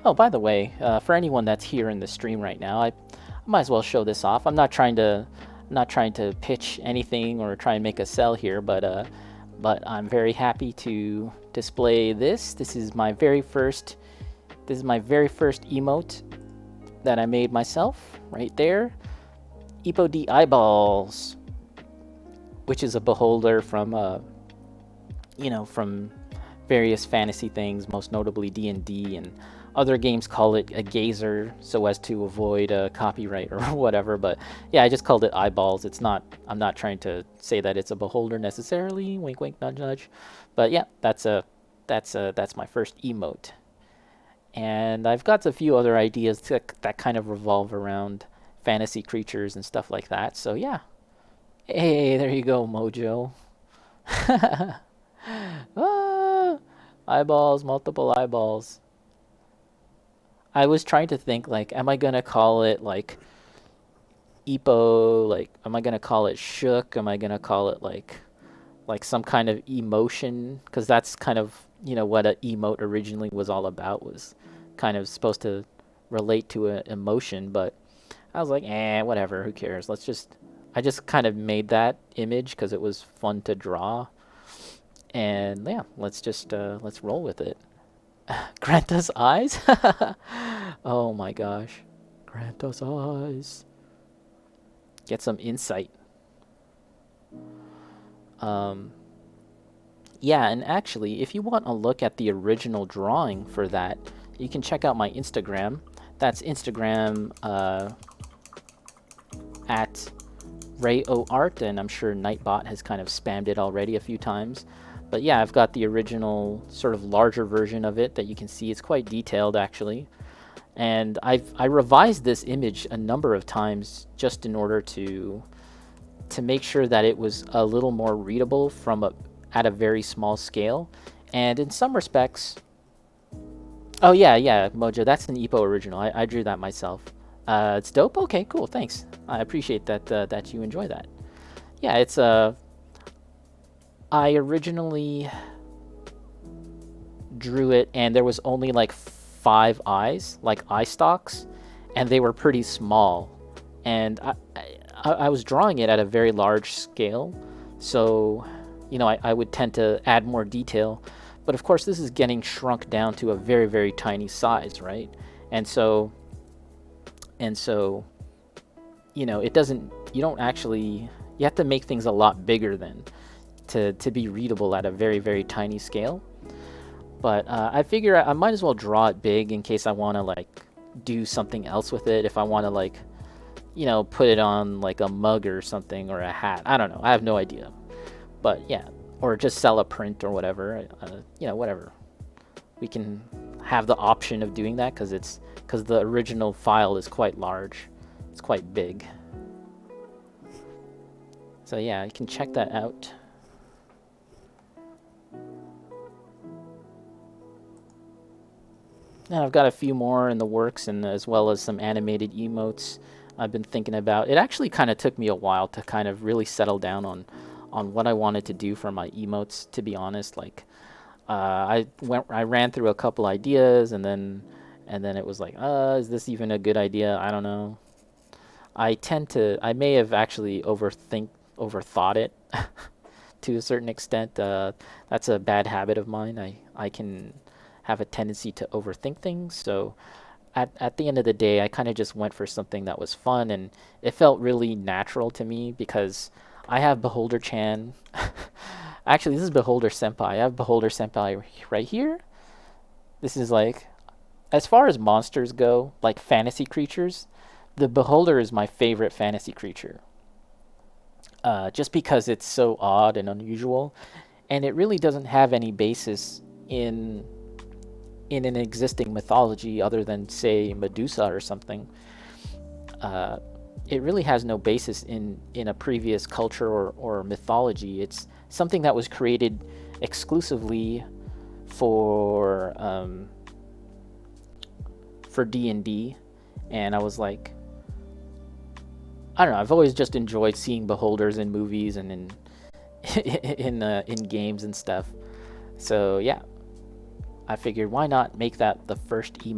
Oh, by the way, for anyone that's here in the stream right now, I might as well show this off. I'm not trying to pitch anything or try and make a sell here, but I'm very happy to display this. This is my very first emote that I made myself, right there. Ipod eyeballs, which is a beholder from from various fantasy things, most notably D&D, and other games call it a gazer so as to avoid copyright or whatever. But yeah, I just called it eyeballs. I'm not trying to say that it's a beholder necessarily. Wink, wink, nudge, nudge. But yeah, that's my first emote. And I've got a few other ideas that kind of revolve around fantasy creatures and stuff like that. So yeah. Hey, there you go, Mojo. Ah, eyeballs, multiple eyeballs. I was trying to think, like, am I gonna call it like Epo? Like, am I gonna call it shook? Am I gonna call it like some kind of emotion? Because that's kind of what an emote originally was all about. Was kind of supposed to relate to an emotion, but I was like, whatever. Who cares? I just kind of made that image because it was fun to draw, and yeah, let's roll with it. Grant us eyes. Oh my gosh. Grant us eyes. Get some insight. Um, yeah, and actually, if you want to look at the original drawing for that, you can check out my Instagram. That's Instagram at RayOArt, and I'm sure Nightbot has kind of spammed it already a few times. But yeah, I've got the original sort of larger version of it that you can see. It's quite detailed, actually. And I revised this image a number of times just in order to make sure that it was a little more readable at a very small scale. And in some respects, oh yeah, Mojo, that's an Epo original. I drew that myself. It's dope. Okay, cool. Thanks. I appreciate that you enjoy that. Yeah, it's I originally drew it, and there was only like 5 eyes, like eye stalks, and they were pretty small. And I was drawing it at a very large scale, so I would tend to add more detail. But of course, this is getting shrunk down to a very, very tiny size, right? And so it doesn't. You don't actually. You have to make things a lot bigger then to be readable at a very, very tiny scale. But I figure I might as well draw it big in case I want to like do something else with it. If I want to like, put it on like a mug or something or a hat. I don't know. I have no idea. But yeah, or just sell a print or whatever. Whatever. We can have the option of doing that because the original file is quite large. It's quite big. So yeah, you can check that out. And I've got a few more in the works, and as well as some animated emotes I've been thinking about. It actually kind of took me a while to kind of really settle down on what I wanted to do for my emotes, to be honest. Like I ran through a couple ideas, and then it was like, is this even a good idea? I don't know. I may have actually overthought it to a certain extent. That's a bad habit of mine. I can have a tendency to overthink things. So at the end of the day, I kind of just went for something that was fun, and it felt really natural to me because I have Beholder Chan. Actually, this is Beholder Senpai. I have Beholder Senpai right here. This is like, as far as monsters go, like fantasy creatures, the Beholder is my favorite fantasy creature. Just because it's so odd and unusual, and it really doesn't have any basis in an existing mythology other than, say, Medusa or something. It really has no basis in a previous culture or mythology. It's something that was created exclusively for D&D, and I was like, I don't know. I've always just enjoyed seeing beholders in movies and in games and stuff. So yeah, I figured why not make that the first emote